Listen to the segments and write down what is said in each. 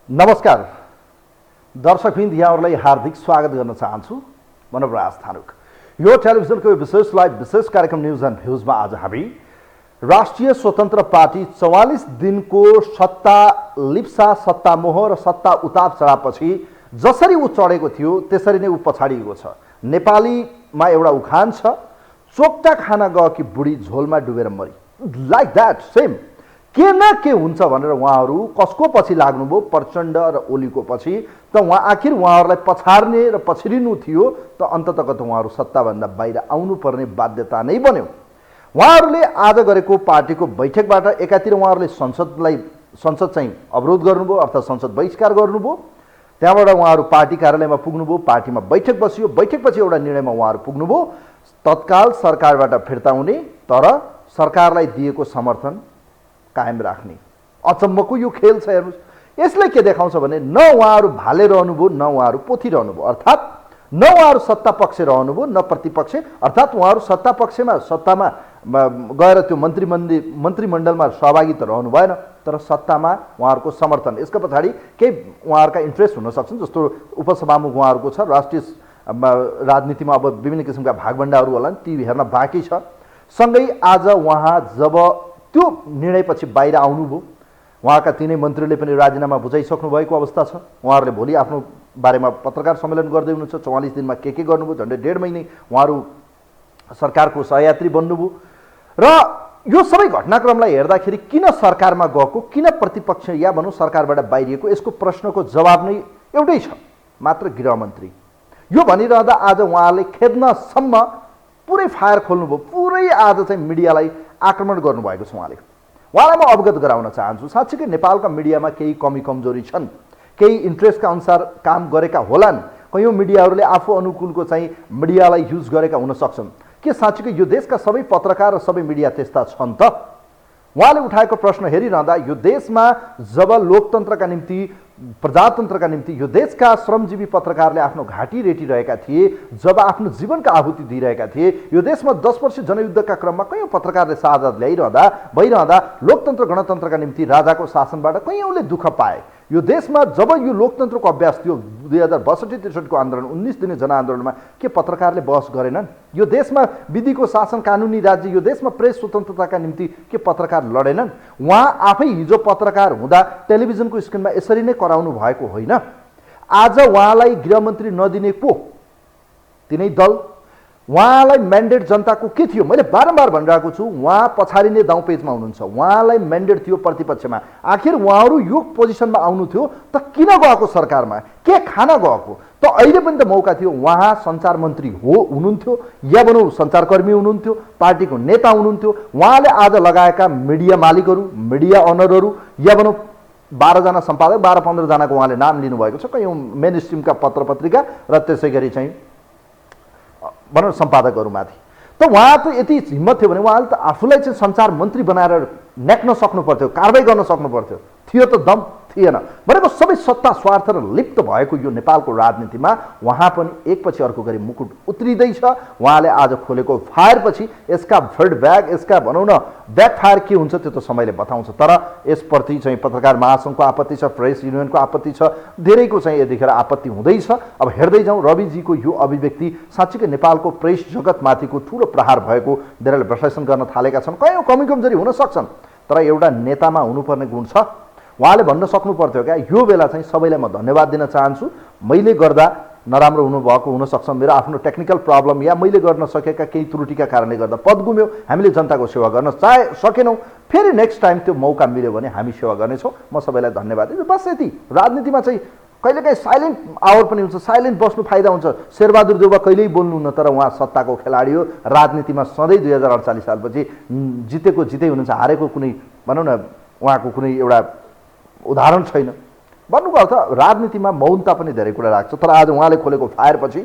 नमस्कार दर्शकवृन्द, यहाँहरूलाई हार्दिक स्वागत गर्न चाहन्छु। मनोराज थानुक। यो टेलिभिजनको विशेष लाइभ विशेष कार्यक्रम न्युज एन्ड भ्युजमा आज हामी राष्ट्रिय स्वतन्त्र पार्टी 44 दिनको सत्ता लिप्सा, सत्ता मोह र सत्ता उताप चढापछि जसरी ऊ चढेको थियो त्यसरी नै ऊ पछाडिएको छ। नेपालीमा एउटा उखान छ, चोक्टा खाना गएकी बुढी झोलमा डुबेर मरी। लाइक द्याट सेम के न के हुन्छ भनेर उहाँहरू कसको पछि लाग्नुभयो? प्रचण्ड र ओलीको पछि। त आखिर उहाँहरूलाई पछार्ने र पछिरिनु थियो, त अन्ततगत उहाँहरू सत्ताभन्दा बाहिर आउनुपर्ने बाध्यता नै बन्यो। उहाँहरूले आज गरेको पार्टीको बैठकबाट एकातिर उहाँहरूले संसद चाहिँ अवरोध गर्नुभयो, अर्थात् संसद बहिष्कार गर्नुभयो। त्यहाँबाट उहाँहरू पार्टी कार्यालयमा पुग्नुभयो, पार्टीमा बैठक बसियो, बैठकपछि एउटा निर्णयमा उहाँहरू पुग्नुभयो तत्काल सरकारबाट फिर्ता हुने, तर सरकारलाई दिएको समर्थन कायम राख्ने। अचम्मको यो खेल छ। हेर्नुहोस्, यसले के देखाउँछ भने न उहाँहरू भाले रहनुभयो, न उहाँहरू पोथी रहनुभयो, अर्थात् न उहाँहरू सत्ता पक्ष रहनुभयो, न प्रतिपक्ष। अर्थात् उहाँहरू सत्ता पक्षमा सत्तामा गएर त्यो मन्त्रीमण्डलमा सहभागी त रहनु भएन, तर सत्तामा उहाँहरूको समर्थन, यसको पछाडि केही उहाँहरूका इन्ट्रेस्ट हुन सक्छन्। जस्तो उपसभामुख उहाँहरूको छ, राष्ट्रिय राजनीतिमा अब विभिन्न किसिमका भागभण्डाहरू होला, ती हेर्न बाँकी छ। सँगै आज उहाँ जब त्यो निर्णयपछि बाहिर आउनुभयो, उहाँका तिनै मन्त्रीले पनि राजीनामा बुझाइसक्नु भएको अवस्था छ। उहाँहरूले भोलि आफ्नो बारेमा पत्रकार सम्मेलन गर्दै हुनुहुन्छ। 44 दिनमा के गर्नुभयो, झन्डै 1.5 महिने उहाँहरू सरकारको सहयात्री बन्नुभयो। र यो सबै घटनाक्रमलाई हेर्दाखेरि किन सरकारमा गएको, किन प्रतिपक्ष या भनौँ सरकारबाट बाहिरिएको, यसको प्रश्नको जवाब नै एउटै छ, मात्र गृहमन्त्री। यो भनिरहँदा आज उहाँले खेद्नसम्म पुरै फायर खोल्नुभयो, पुरै आज चाहिँ मिडियालाई आक्रमण गर्नुभएको छ। उहाँलाई म अवगत गराउन चाहन्छु, साँच्चीकै नेपालका मिडियामा केही कमी कमजोरी छन्, केही इन्ट्रेस्टका अनुसार काम गरेका होलान्। कयौँ मिडियाहरूले आफू अनुकूलको चाहिँ मिडियालाई युज गरेका हुन सक्छन्। के साँच्चीकै यो देशका सबै पत्रकार र सबै मिडिया त्यस्ता छन् त? उहाँले उठाएको प्रश्न हेरिरहँदा यो देशमा जब लोकतन्त्रका निम्ति, प्रजातन्त्रका निम्ति यो देशका श्रमजीवी पत्रकारले आफ्नो घाँटी रेटिरहेका थिए, जब आफ्नो जीवनका आहुति दिइरहेका थिए, यो देशमा 10 वर्ष जनयुद्धका क्रममा कयौँ पत्रकारले शहादत भइरहँदा लोकतन्त्र गणतन्त्रका निम्ति राजाको शासनबाट कयौँले दुःख पाए। यो देशमा जब यो लोकतन्त्रको अभ्यास थियो 2062-63 को आन्दोलन, 19 दिने जनआन्दोलनमा के पत्रकारले बहस गरेनन्? यो देशमा विधिको शासन, कानुनी राज्य, यो देशमा प्रेस स्वतन्त्रताका निम्ति के पत्रकार लडेनन्? उहाँ आफै हिजो पत्रकार हुँदा टेलिभिजनको स्क्रिनमा यसरी नै कराउनु भएको होइन। आज उहाँलाई गृहमन्त्री नदिने को? तिनै दल। उहाँलाई म्यान्डेट जनताको के थियो? मैले बारम्बार भनिरहेको छु, उहाँ पछाडिने दाउ पेजमा हुनुहुन्छ। उहाँलाई म्यान्डेट थियो प्रतिपक्षमा। आखिर उहाँहरू यो पोजिसनमा आउनु थियो त किन गएको सरकारमा? के खान गएको? त अहिले पनि त मौका थियो। उहाँ सञ्चार मन्त्री हुनुहुन्थ्यो, या भनौँ सञ्चारकर्मी हुनुहुन्थ्यो, पार्टीको नेता हुनुहुन्थ्यो। उहाँले आज लगाएका मिडिया मालिकहरू, मिडिया अनरहरू, या भनौँ 12 जना सम्पादक, 12-15 जनाको उहाँले नाम लिनुभएको छ, कयौँ मेन स्ट्रिमका पत्र पत्रिका र त्यसै गरी चाहिँ भनौँ सम्पादकहरूमाथि। त उहाँ त यति हिम्मत थियो भने उहाँले त आफूलाई चाहिँ सञ्चार मन्त्री बनाएर न्याक्न सक्नु पर्थ्यो, कारबाही गर्न सक्नु पर्थ्यो। थियो त दम थिएन भनेको। सबै सत्ता स्वार्थ र लिप्त भएको यो नेपालको राजनीतिमा उहाँ पनि एकपछि अर्को गरी मुकुट उत्रिँदैछ। उहाँले आज खोलेको फायरपछि यसका फिडब्याक, यसका भनौँ न ब्याकफायर के हुन्छ त्यो त समयले बताउँछ। तर यसप्रति चाहिँ पत्रकार महासङ्घको आपत्ति छ, प्रेस युनियनको आपत्ति छ, धेरैको चाहिँ यतिखेर आपत्ति हुँदैछ। अब हेर्दै जाउँ, रविजीको यो अभिव्यक्ति साँच्चीकै नेपालको प्रेस जगतमाथिको ठुलो प्रहार भएको धेरैले विश्लेषण गर्न थालेका छन्। कयौँ कमी कमजोरी हुन सक्छन्, तर एउटा नेतामा हुनुपर्ने गुण छ। उहाँले भन्न सक्नु पर्थ्यो क्या, यो बेला चाहिँ सबैलाई म धन्यवाद दिन चाहन्छु, मैले गर्दा नराम्रो हुनुभएको हुनसक्छ, मेरो आफ्नो टेक्निकल प्रब्लम या मैले गर्न सकेका केही त्रुटिका कारणले गर्दा पद गुम्यो, हामीले जनताको सेवा गर्न सकेनौँ, फेरि नेक्स्ट टाइम त्यो मौका मिल्यो भने हामी सेवा गर्नेछौँ, म सबैलाई धन्यवाद दिन्छु। बस यति। राजनीतिमा चाहिँ कहिलेकाहीँ साइलेन्ट आवर पनि हुन्छ, साइलेन्ट बस्नु फाइदा हुन्छ। शेरबहादुर देउवा कहिल्यै बोल्नुहुन्न, तर उहाँ सत्ताको खेलाडी हो। राजनीतिमा सधैँ 2048 सालपछि जितेको जितै हुनुहुन्छ, हारेको कुनै भनौँ न उहाँको कुनै एउटा उदाहरण छैन। भन्नुको अर्थ राजनीतिमा मौनता पनि धेरै कुरा राख्छ। तर आज उहाँले खोलेको फायरपछि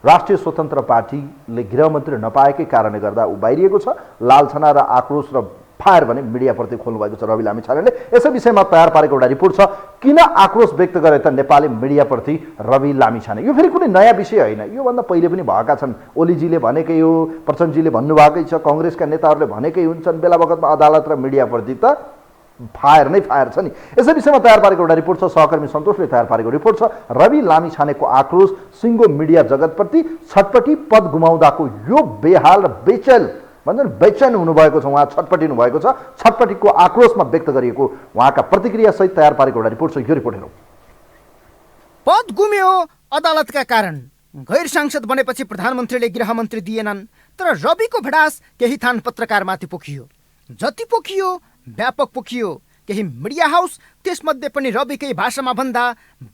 राष्ट्रिय स्वतन्त्र पार्टीले गृहमन्त्री नपाएकै कारणले गर्दा ऊ बाहिरिएको छ। लालछना र आक्रोश र फायर भने मिडियाप्रति खोल्नुभएको छ रवि लामिछानेले। यसै विषयमा तयार पारेको एउटा रिपोर्ट छ, किन आक्रोश व्यक्त गरे त नेपाली मिडियाप्रति रवि लामिछाने। यो फेरि कुनै नयाँ विषय होइन, योभन्दा पहिले पनि भएका छन्। ओलीजीले भनेकै हो, प्रचण्डजीले भन्नुभएकै छ, कङ्ग्रेसका नेताहरूले भनेकै हुन्छन्। बेला बखतमा अदालत र मिडियाप्रति त फायर नै फायर छ नि। यसै विषयमा तयार पारेको एउटा रिपोर्ट छ, सहकर्मी सन्तोषले तयार पारेको रिपोर्ट छ। रवि लामिछानेको आक्रोश सिङ्गो मिडिया जगतप्रति, छटपटी पद गुमाउँदाको यो बेहाल र बेचैन हुनुभएको छ, उहाँ छटपटिनु भएको छ। छटपटीको आक्रोशमा व्यक्त गरिएको उहाँका प्रतिक्रियासहित तयार पारेको एउटा रिपोर्ट छ। यो रिपोर्ट हेरौँ। पद गुम्यो अदालतका कारण, गैर सांसद बनेपछि प्रधानमन्त्रीले गृहमन्त्री दिएनन्, तर रविको भडास केही थान पत्रकारमाथि पोखियो। जति पोखियो व्यापक पोखियो। केही मिडिया हाउस, त्यसमध्ये पनि रविकै भाषामा भन्दा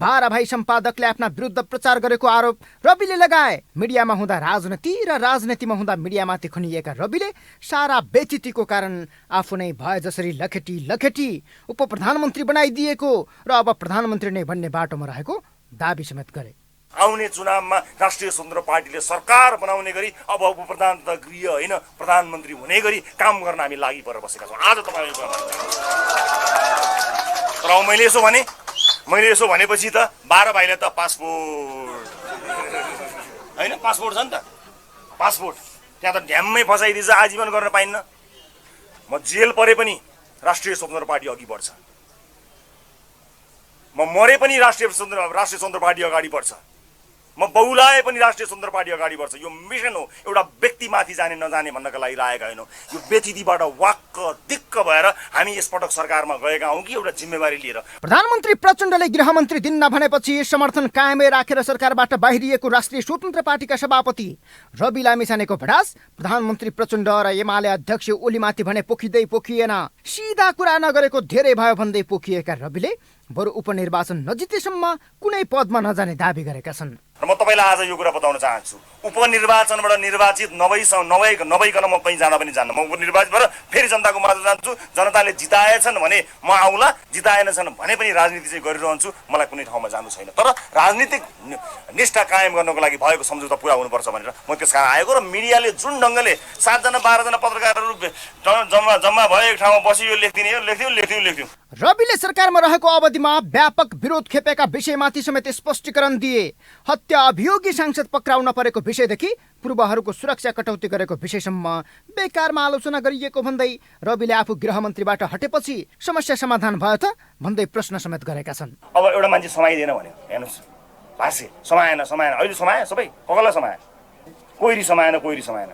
12 भाइ सम्पादकले आफ्ना विरुद्ध प्रचार गरेको आरोप रविले लगाए। मिडियामा हुँदा राजनीति र राजनीतिमा हुँदा मिडियामाथि खनिएका रविले सारा बेचितीको कारण आफू नै भए जसरी लखेटी उप प्रधानमन्त्री बनाइदिएको र अब प्रधानमन्त्री नै बन्ने बाटोमा रहेको दाबी समेत गरे। आउने चुनावमा राष्ट्रिय स्वतन्त्र पार्टीले सरकार बनाउने गरी अब उप प्रधानमन्त्री गृह होइन प्रधानमन्त्री हुने गरी काम गर्न हामी लागि परेर बसेका छौँ। आज तपाईँले तर मैले यसो भनेपछि त 12 भाइले त पासपोर्ट होइन, पासपोर्ट छ नि त, पासपोर्ट त्यहाँ त ढ्याम्मै फसाइदिन्छ, आजीवन गर्न पाइन्न। म जेल परे पनि राष्ट्रिय स्वतन्त्र पार्टी अघि बढ्छ, म मरे पनि राष्ट्रिय स्वतन्त्र पार्टी अगाडि बढ्छ, म बहुलाए पनि राष्ट्रिय स्वतन्त्र पार्टी अगाडि बढ्छ। यो मिसन हो, एउटा व्यक्तिमाथि जाने नजाने भन्नका लागि लागेका होइनौँ। यो बेचितीबाट वाक्क दिक्क भएर हामी यसपटक सरकारमा गएका हौँ कि एउटा जिम्मेवारी लिएर। प्रधानमन्त्री प्रचण्डले गृहमन्त्री दिन्न भनेपछि समर्थन कायमै राखेर सरकारबाट बाहिरिएको राष्ट्रिय स्वतन्त्र पार्टीका सभापति रवि लामिछानेको भडास प्रधानमन्त्री प्रचण्ड र एमाले अध्यक्ष ओलीमाथि भने पोखिएन। सिधा कुरा नगरेको धेरै भयो भन्दै पोखिएका रविले बरु उपनिर्वाचन नजितेसम्म कुनै पदमा नजाने दाबी गरेका छन्। र म तपाईँलाई आज यो कुरा बताउन चाहन्छु, उपनिर्वाचनबाट निर्वाचित नभइकन म कहीँ जान पनि जान्न। म उपनिर्वाचित भएर फेरि जनताको माझ जान्छु। जनताले जिताएछन् भने म आउला, जिताएनछन् भने पनि राजनीति चाहिँ गरिरहन्छु। मलाई कुनै ठाउँमा जानु छैन, तर राजनीतिक निष्ठा कायम गर्नको लागि भएको सम्झौता पुरा हुनुपर्छ भनेर म त्यस कारण आएको। र मिडियाले जुन ढङ्गले 7 जना 12 जना पत्रकारहरू जम्मा भयो एक ठाउँमा बसी यो लेखिदिने लेख्थ्यौँ। रविले सरकारमा रहेको अवधिमा व्यापक विरोध खेपेका विषयमाथि समेत स्पष्टीकरण दिए। हत्या अभियोगी सांसद पक्राउन परेको विषयदेखि पूर्वहरूको सुरक्षा कटौती गरेको विषयसम्म बेकारमा आलोचना गरिएको भन्दै रविले आफू गृहमन्त्रीबाट हटेपछि समस्या समाधान भयो त भन्दै प्रश्न समेत गरेका छन्। अब एउटा मान्छे समाइदिएन भन्यो, हेर्नुहोस् भाष्य समाएन, अहिले समाए सबै, कसलाई समाए? कोइरी समाएन।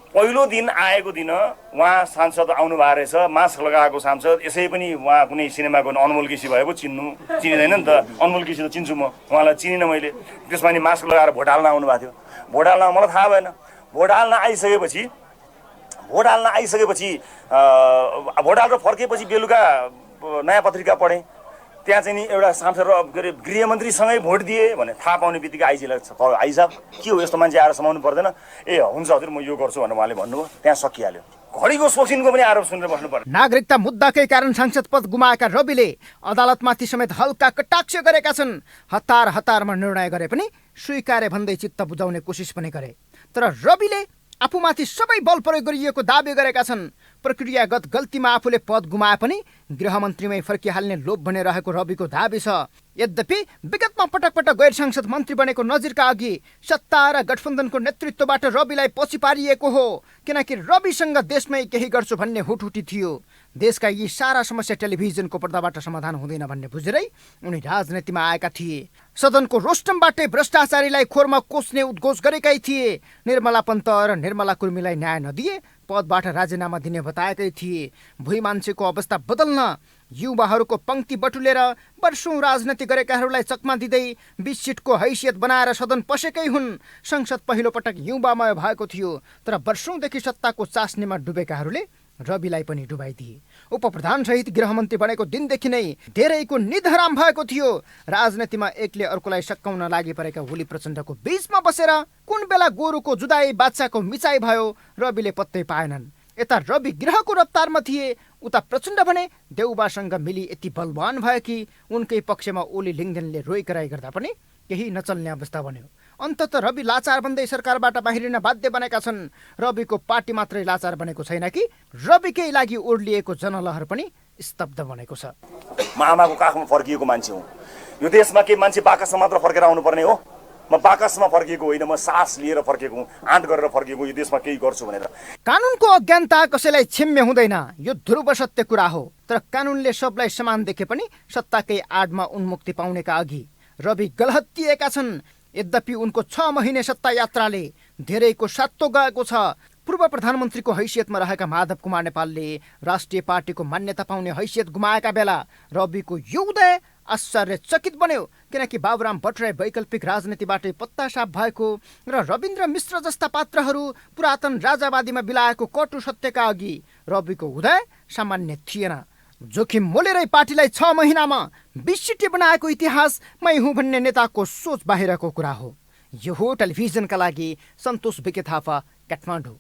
पहिलो दिन आएको दिन उहाँ सांसद आउनु भएको रहेछ, मास्क लगाएको सांसद। यसै पनि उहाँ कुनै सिनेमाको अनमोल केसी भएको चिनिँदैन नि त। अनमोल केसी त चिन्छु म, उहाँलाई चिनिनँ मैले। त्यसमा नि मास्क लगाएर भोट हाल्न आउनु भएको थियो। भोट हाल्न मलाई थाहा भएन। भोट हाल्न आइसकेपछि भोट हालेर फर्केपछि बेलुका नयाँ पत्रिका पढेँ। त्यहाँ चाहिँ नि एउटा सांसद के अरे गृहमन्त्रीसँगै भोट दिए भने थाहा पाउने बित्तिकै आइजीलाई आइसाब के हो यस्तो मान्छे आएर समाउनु पर्दैन, ए हुन्छ हजुर म यो गर्छु भनेर उहाँले भन्नुभयो। त्यहाँ सकिहाल्यो। घडीको सोसिनको पनि आरोप सुनेर बस्नु पर्यो। नागरिकता मुद्दाकै कारण सांसद पद गुमाएका रविले अदालतमाथि समेत हल्का कटाक्ष गरेका छन्। हतारमा निर्णय गरे पनि स्वीकारे भन्दै चित्त बुझाउने कोसिस पनि गरे। तर रविले आफूमाथि सबै बल प्रयोग गरिएको दाबी गरेका छन्। प्रक्रियागत गल्तीमा आफूले पद गुमाए पनि गृहमन्त्रीमै फर्किहाल्ने लोभ भने रहेको रविको दाबी छ। यद्यपि विगतमा पटक गैर सांसद मन्त्री बनेको नजिरका अघि सत्ता र गठबन्धनको नेतृत्वबाट रविलाई पछि पारिएको हो, किनकि रविसँग देशमै केही गर्छु भन्ने हुटहुटी थियो। देशका यी सारा समस्या टेलिभिजनको पर्दाबाट समाधान हुँदैन भन्ने बुझेरै उनी राजनीतिमा आएका थिए। सदनको रोस्टमबाटै भ्रष्टाचारीलाई खोरमा कोस्ने उद्घोष गरेकै थिए। निर्मला पन्त र निर्मला कुर्मीलाई न्याय नदिए पदबाट राजीनामा दिने बताएकै थिए। भुइँ मान्छेको अवस्था बदल्न युवाहरूको पंक्ति बटुलेर वर्षौं राजनीति गरेकाहरूलाई चकमा दिँदै 20 सिटको हैसियत बनाएर सदन पसेकै हुन्। संसद पहिलो पटक युवामय भएको थियो, तर वर्षौंदेखि सत्ताको चास्नीमा डुबेकाहरूले रविलाई पनि डुबाइदिए। उपप्रधान सहित गृहमन्त्री बनेको दिनदेखि नै धेरैको निधराम भएको थियो। राजनीतिमा एकले अर्कोलाई सकाउन लागि परेका ओली प्रचण्डको बीचमा बसेर कुन बेला गोरुको जुदाई बादशाहको मिचाइ भयो रविले पत्तै पाएनन्। यता रवि गृहको रफ्तारमा थिए, उता प्रचण्ड भने देउबासँग मिली यति बलवान भयो कि उनकै पक्षमा ओली लिङ्गदेनले रोइकराई गर्दा पनि केही नचल्ने अवस्था बन्यो। अन्ततः रवि लाचार बन्दै सरकारबाट बाहिरिन बाध्य बनेका छन्। रविको पार्टी मात्रै लाचार बनेको छैन कि रविकै लागि ओर्लिएको जनलहर पनि स्तब्ध बनेको छ। म आमाको काखमा फर्किएको मान्छे हुँ। यो देशमा के मान्छे बाकसमा मात्र फर्केर आउनुपर्ने हो? म बाकसमा फर्किएको होइन, म सास लिएर फर्किएको हुँ, आँट गरेर फर्किएको यो देशमा केही गर्छु भनेर। कानुनको अज्ञानता कसैलाई क्षम्य हुँदैन, यो ध्रुव सत्य कुरा हो। तर कानुनले सबलाई समान देखे पनि सत्ताकै आडमा उन्मुक्ति पाउनेका अघि रवि गलहत्तिएका छन्। यद्यपि उनको 6 महिने सत्ता यात्राले धेरैको सातो गएको छ। पूर्व प्रधानमन्त्रीको हैसियतमा रहेका माधव कुमार नेपालले राष्ट्रिय पार्टीको मान्यता पाउने हैसियत गुमाएका बेला रविको यो उदय आश्चर्यचकित बन्यो, किनकि बाबुराम भट्टराई वैकल्पिक राजनीतिबाटै पत्तासाफ भएको र रविन्द्र मिश्र जस्ता पात्रहरू पुरातन राजावादीमा बिलाएको कटु सत्यका अघि रविको उदय सामान्य थिएन। जोखिम मोलेरै पार्टीलाई 6 महिनामा 20 सिटी बनाएको इतिहास मै हुँ भन्ने नेताको सोच बाहिरको कुरा हो। यो हो टेलिभिजनका लागि सन्तोष बिके थापा, काठमाडौँ।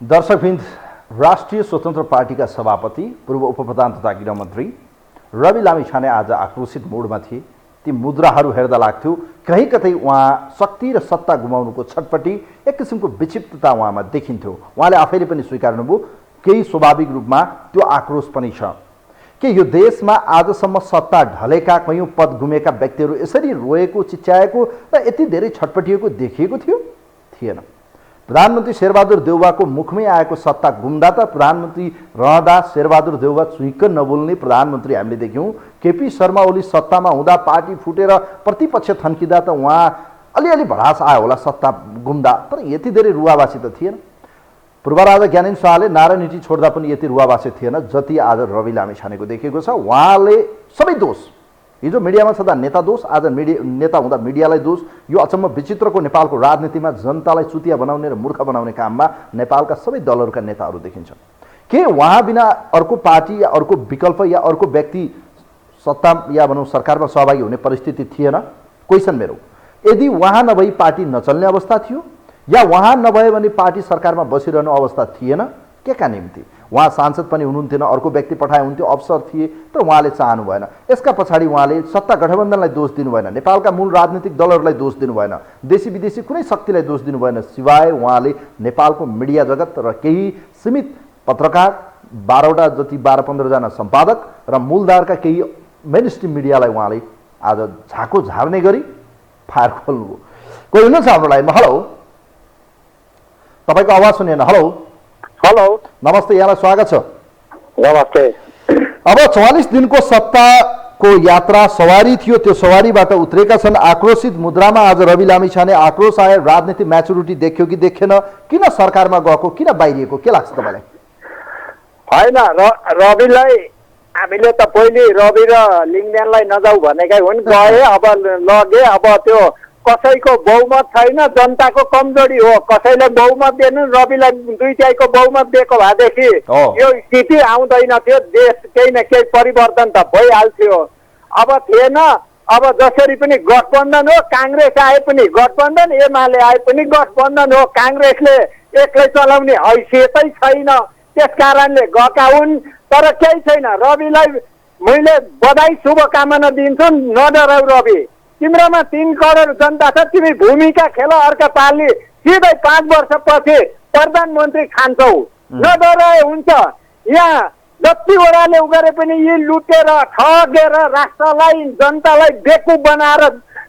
दर्शकवृन्द, राष्ट्रिय स्वतन्त्र पार्टीका सभापति पूर्व उपप्रधान तथा गृहमन्त्री रवि लामिछाने आज आक्रोशित मोडमा थिए। ती मुद्राहरू हेर्दा लाग्थ्यो कहीँ कतै उहाँ शक्ति र सत्ता गुमाउनुको छटपट्टि एक किसिमको विक्षिप्तता उहाँमा देखिन्थ्यो। उहाँले आफैले पनि स्वीकार्नुभयो केही स्वाभाविक रूपमा त्यो आक्रोश पनि छ कि यो देशमा आजसम्म सत्ता ढलेका कयौँ पद गुमेका व्यक्तिहरू यसरी रोएको, चिच्याएको र यति धेरै छटपटिएको देखिएको थिएन। प्रधानमन्त्री शेरबहादुर देउवाको मुखमै आएको सत्ता गुम्दा त प्रधानमन्त्री रहँदा शेरबहादुर देउवा चुइक्क नबोल्ने प्रधानमन्त्री हामीले देख्यौँ। केपी शर्मा ओली सत्तामा हुँदा पार्टी फुटेर प्रतिपक्ष थन्किँदा त उहाँ अलिअलि भडास आयो होला सत्ता गुम्दा, तर यति धेरै रुवावासी त थिएन। पूर्व राजा ज्ञानेन्द्र शाहले नारायणहिटी छोड्दा पनि यति रुवावासी थिएन जति आज रवि लामिछानेको देखिएको छ। उहाँले सबै दोष, हिजो मिडियामा छँदा नेता दोष, आज नेता हुँदा मिडियालाई दोष। यो अचम्म विचित्रको नेपालको राजनीतिमा जनतालाई चुतिया बनाउने र मूर्ख बनाउने काममा नेपालका सबै दलहरूका नेताहरू देखिन्छन्। के उहाँ बिना अर्को पार्टी या अर्को विकल्प या अर्को व्यक्ति सत्ता या भनौँ सरकारमा सहभागी हुने परिस्थिति थिएन? क्वेसन मेरो। यदि उहाँ नभई पार्टी नचल्ने अवस्था थियो या उहाँ नभए भने पार्टी सरकारमा बसिरहनु अवस्था थिएन? के का निम्ति? उहाँ सांसद पनि हुनुहुन्थेन, अर्को व्यक्ति पठाए हुन्थ्यो, अवसर थिए, तर उहाँले चाहनु भएन। यसका पछाडि उहाँले सत्ता गठबन्धनलाई दोष दिनु भएन, नेपालका मूल राजनीतिक दलहरूलाई दोष दिनु भएन, देशी विदेशी कुनै शक्तिलाई दोष दिनु भएन, सिवाय उहाँले नेपालको मिडिया जगत र केही सीमित पत्रकार, 12वटा जति 12-15 जना सम्पादक र मूलधारका केही मेन स्ट्रिम मिडियालाई उहाँले आज झाको झार्ने गरी फायर खोल्नुभयो। कोही हुनुहुन्छ हाम्रो लाइनमा? हेलो, तपाईँको आवाज सुनेन। हेलो हेलो, नमस्ते, यहाँलाई स्वागत छ। नमस्ते। अब 44 दिनको सत्ताको यात्रा सवारी थियो, त्यो सवारीबाट उत्रेका छन्। आक्रोशित मुद्रामा आज रवि लामिछाने आक्रोश आयो। राजनीति म्याचुरिटी देख्यो कि देखेन? किन सरकारमा गएको, किन बाहिरिएको, के लाग्छ तपाईँलाई? होइन, रविलाई हामीले त पहिले रवि र लिङ्गदेनलाई नजाऊ भनेकै हुन्, गए, अब लगे। अब त्यो कसैको बहुमत छैन, जनताको कमजोरी हो। कसैले बहुमत दिएन, रविलाई 2/3 बहुमत दिएको भएदेखि यो स्थिति आउँदैन थियो। देश केही न केही परिवर्तन त भइहाल्थ्यो। अब थिएन। अब जसरी पनि गठबन्धन हो, काङ्ग्रेस आए पनि गठबन्धन, एमाले आए पनि गठबन्धन हो। काङ्ग्रेसले एक्लै चलाउने हैसियतै छैन, त्यस कारणले गएका हुन्। तर केही छैन। रविलाई मैले बधाई शुभकामना दिन्छु। नडराउ रवि, तिम्रोमा 3 करोड जनता छ, तिमी भूमिका खेल। अर्का पालि सिधै 5 वर्षपछि प्रधानमन्त्री खान्छौ, नडराए हुन्छ। यहाँ जति ओडाले गरे पनि यी लुटेर ठगेर राष्ट्रलाई, जनतालाई बेकुफ बनाएर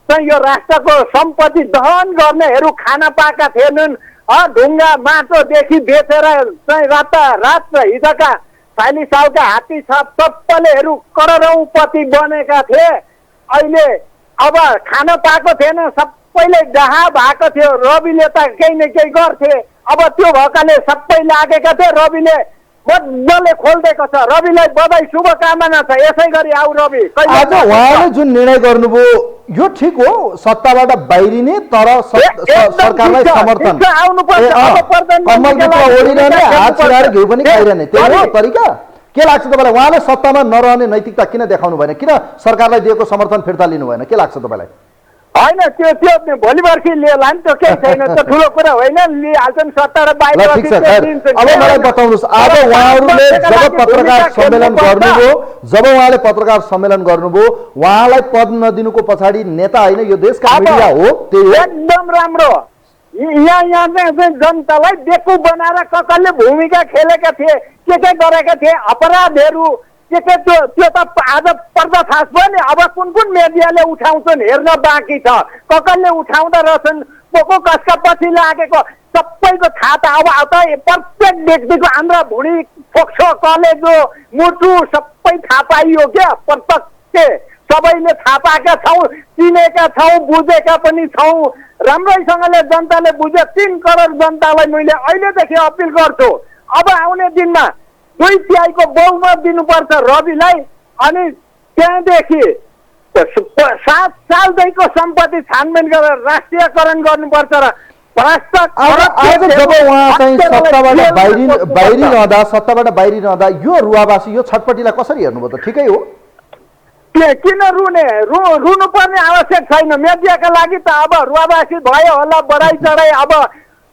चाहिँ यो राष्ट्रको सम्पत्ति दहन गर्नेहरू खाना पाएका थिएनन्। ढुङ्गा माटोदेखि बेचेर चाहिँ रात हिजोका 40 सालका हात्ती छाप सबैलेहरू करोडौँपति बनेका थिए। अहिले अब खान पाएको थिएन, सबैले डहा भएको थियो। रविले त केही न केही गर्थे। अब त्यो भएकाले सबै लागेका थिए। रविले मजाले खोलिदिएको छ। रविलाई बधाई शुभकामना छ। यसै गरी आऊ रवि। आज उहाँले जुन निर्णय गर्नुभयो यो ठिक हो, सत्ताबाट बाहिरिने तर सरकारलाई समर्थन, कम्मलभित्र ओढिरहने, हात छिराएर घिउ पनि खाइरहने, त्यही हो तरिका? के लाग्छ तपाईँलाई? उहाँले सत्तामा नरहने नैतिकता किन देखाउनु भएन? किन सरकारलाई दिएको समर्थन फिर्ता लिनु भएन? के लाग्छ तपाईँलाई? होइन, त्यो भोलि पर्सि लिएला नि, त्यो केही छैन, त्यो ठुलो कुरा होइन। लिइहाल्छन् सत्ता र बाहिर। अब मलाई बताउनुहोस्, आज उहाँहरूले जब पत्रकार सम्मेलन गर्नुभयो, उहाँलाई पद नदिनुको पछाडि नेता होइन, यो देशका मिडिया हो, त्यही एकदम राम्रो। यहाँ चाहिँ जनतालाई बेकुफ बनाएर कसैले भूमिका खेलेका थिए। के गरेका थिए अपराधहरू के त्यो त आज पर्दाफास भयो नि। अब कुन मिडियाले उठाउँछन् हेर्न बाँकी छ, कसले उठाउँदा रहेछन्, को कसका पछि लागेको सबैको थाहा त अब प्रत्येक व्यक्तिको आन्द्रा भुँडी फोक्सो कलेजो मुटु सबै थाहा पाइयो क्या। प्रत्यक्ष सबैले थाहा पाएका छौँ, चिनेका छौँ, बुझेका पनि छौँ, राम्रैसँगले जनताले बुझे। 3 करोड जनतालाई मैले अहिलेदेखि अपिल गर्छु, अब आउने दिनमा 2/3 बहुमत दिनुपर्छ रविलाई। अनि त्यहाँदेखि 7 सालदेखिको सम्पत्ति छानबिन गरेर राष्ट्रियकरण गर्नुपर्छ र आज जब उहाँ चाहिँ सत्ताबाट बाहिरी रहँदा यो रुवावासी यो छटपटीलाई कसरी हेर्नुभयो त? ठिकै हो, किन रुनुपर्ने आवश्यक छैन। मिडियाका लागि त अब रुवावासी भयो होला, बढाइ चढाइ अब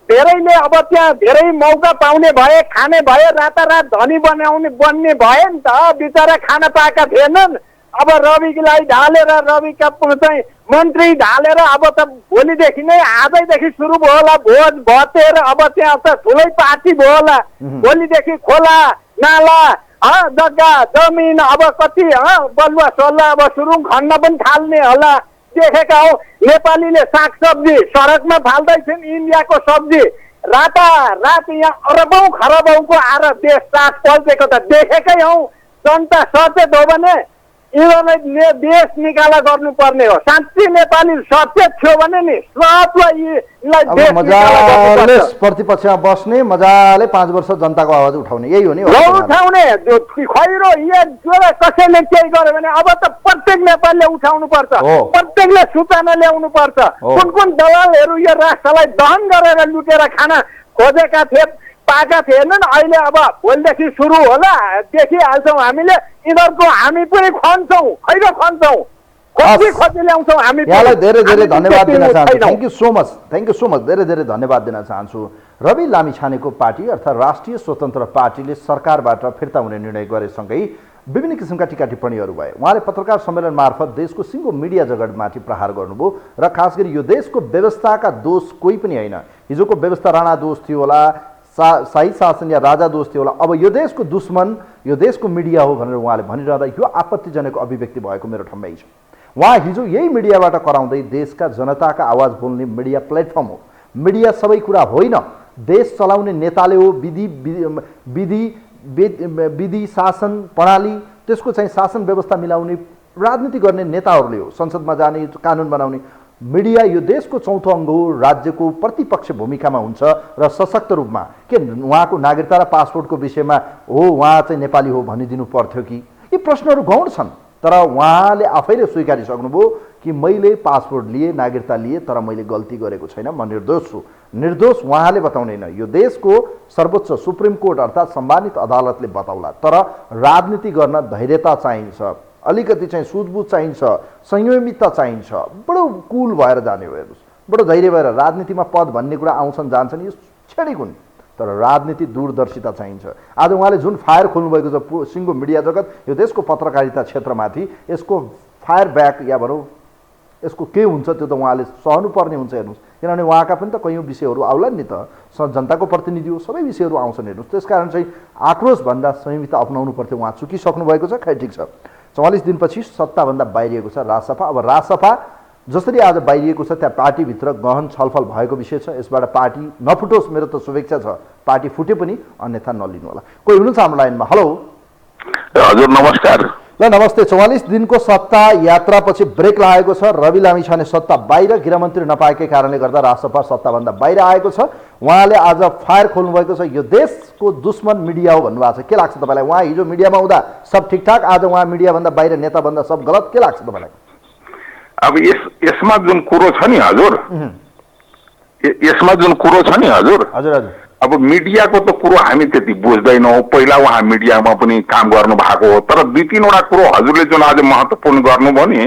धेरैले अब त्यहाँ धेरै मौका पाउने भए, खाने भए, रातारात धनी बन्ने भए नि त। बिचरा खान पाएका थिएनन्। अब रविलाई ढालेर रविका चाहिँ मन्त्री ढालेर अब त भोलिदेखि नै आजैदेखि सुरु भयो होला भोज भतेर। अब त्यहाँ त ठुलै पार्टी भयो होला। भोलिदेखि खोला नाला जग्गा जमिन अब कति बलुवा सल्लाह अब सुरुङ खन्न पनि थाल्ने होला। देखेका हौ नेपालीले सागसब्जी सडकमा फाल्दैछन्, इन्डियाको सब्जी रातारात यहाँ अरबौँ खरबौँको आएर देश साथ पल्टेको त देखेकै हौ। जनता सचेत हो भने यिनीहरूलाई देश निकाला गर्नुपर्ने हो। साँच्चै नेपाली सचेत थियो भने नि मजाले प्रतिपक्षमा बस्ने, मजाले 5 वर्ष जनताको आवाज उठाउने, यही हो नि उठाउने। खैरो कसैले केही गर्यो भने अब त प्रत्येक नेपालीले उठाउनु पर्छ, प्रत्येकले सूचना ल्याउनु पर्छ। कुन दलालहरू यो राष्ट्रलाई दहन गरेर लुटेर खान खोजेका थिए पाएका थिएनन्। अहिले अब भोलिदेखि सुरु होला, देखिहाल्छौँ हामीले। यिनीहरूको हामी पनि खन्छौँ, खैरो खन्छौँ, खोजी ल्याउँछौँ हामी। यहाँलाई धेरै धेरै धन्यवाद दिन चाहन्छु। थ्याङ्क यू सो मच, धेरै धेरै धन्यवाद दिन चाहन्छु। रवि लामिछानेको पार्टी अर्थात् राष्ट्रिय स्वतन्त्र पार्टीले सरकारबाट फिर्ता हुने निर्णय गरेसँगै विभिन्न किसिमका टिका टिप्पणीहरू भए। उहाँले पत्रकार सम्मेलन मार्फत देशको सिङ्गो मिडिया जगतमाथि प्रहार गर्नुभयो र खास गरी यो देशको व्यवस्थाका दोष कोही पनि होइन। हिजोको व्यवस्था राणा दोष थियो होला, शाही शासन या राजा दोष थियो होला, अब यो देशको दुश्मन यो देशको मिडिया हो भनेर उहाँले भनिरहँदा यो आपत्तिजनक अभिव्यक्ति भएको मेरो ठम्मै छ। उहाँ हिजो यही मिडियाबाट कराउँदै देशका जनताका आवाज बोल्ने मिडिया प्लेटफर्म हो। मिडिया सबै कुरा होइन, देश चलाउने नेताले हो। विधि शासन प्रणाली त्यसको चाहिँ शासन व्यवस्था मिलाउने राजनीति गर्ने नेताहरूले हो। संसदमा जाने, कानुन बनाउने। मिडिया यो देशको चौथो अङ्ग हो, राज्यको प्रतिपक्ष भूमिकामा हुन्छ र सशक्त रूपमा। के उहाँको नागरिकता र पासपोर्टको विषयमा हो उहाँ चाहिँ नेपाली हो भनिदिनु पर्थ्यो कि? यी प्रश्नहरू गौण छन्, तर उहाँले आफैले स्वीकारिसक्नुभयो कि मैले पासपोर्ट लिए, नागरिकता लिए, तर मैले गल्ती गरेको छैन, म निर्दोष छु। निर्दोष उहाँले बताउनेन, यो देशको सर्वोच्च सुप्रिम कोर्ट अर्थात् सम्मानित अदालतले बताउला। तर राजनीति गर्न धैर्यता चाहिन्छ, अलिकति चाहिँ सुझबुझ चाहिन्छ, संयमितता चाहिन्छ। बडो कुल भएर जाने हो, हेर्नुहोस्, बडो धैर्य भएर। राजनीतिमा पद भन्ने कुरा आउँछन् जान्छन्, यो छेडिक हुन्, तर राजनीति दूरदर्शिता चाहिन्छ। आज उहाँले जुन फायर खोल्नुभएको छ सिङ्गो मिडिया जगत, यो देशको पत्रकारिता क्षेत्रमाथि, यसको फायर ब्याक या भनौँ यसको के हुन्छ त्यो त उहाँले सहनुपर्ने हुन्छ। हेर्नुहोस्, किनभने उहाँका पनि त कयौँ विषयहरू आउलान् नि त, जनताको प्रतिनिधि हो, सबै विषयहरू आउँछन्। हेर्नुहोस्, त्यसकारण चाहिँ आक्रोशभन्दा संयमितता अपनाउनु पर्थ्यो। उहाँ चुकिसक्नु भएको छ, खै ठिक छ। 44 दिनपछि सत्ताभन्दा बाहिरिएको छ राजसभा। अब राजसभा जसरी आज बाहिरिएको छ त्यहाँ पार्टीभित्र गहन छलफल भएको विषय छ। यसबाट पार्टी नफुटोस्, मेरो त शुभेच्छा छ। पार्टी फुटे पनि अन्यथा नलिनु होला। कोही हुनुहुन्छ हाम्रो लाइनमा? हेलो हजुर, नमस्कार। ल नमस्ते। 44 दिनको सत्ता यात्रापछि ब्रेक लागेको छ। रवि लामिछाने सत्ता बाहिर, गृहमन्त्री नपाएकै कारणले गर्दा राजसभा सत्ताभन्दा बाहिर आएको छ। उहाँले आज फायर खोल्नुभएको छ, यो देशको दुश्मन मिडिया हो भन्नुभएको छ। के लाग्छ तपाईँलाई? उहाँ हिजो मिडियामा हुँदा सब ठिकठाक, आज उहाँ मिडियाभन्दा बाहिर, नेताभन्दा सब गलत, के लाग्छ तपाईँलाई? अब यसमा जुन कुरो छ नि हजुर, यसमा जुन कुरो छ नि हजुर, अब मिडियाको त कुरो हामी त्यति बुझ्दैनौँ। पहिला उहाँ मिडियामा पनि काम गर्नु भएको हो, तर 2-3वटा कुरो हजुरले जुन आज महत्त्वपूर्ण गर्नुभयो नि,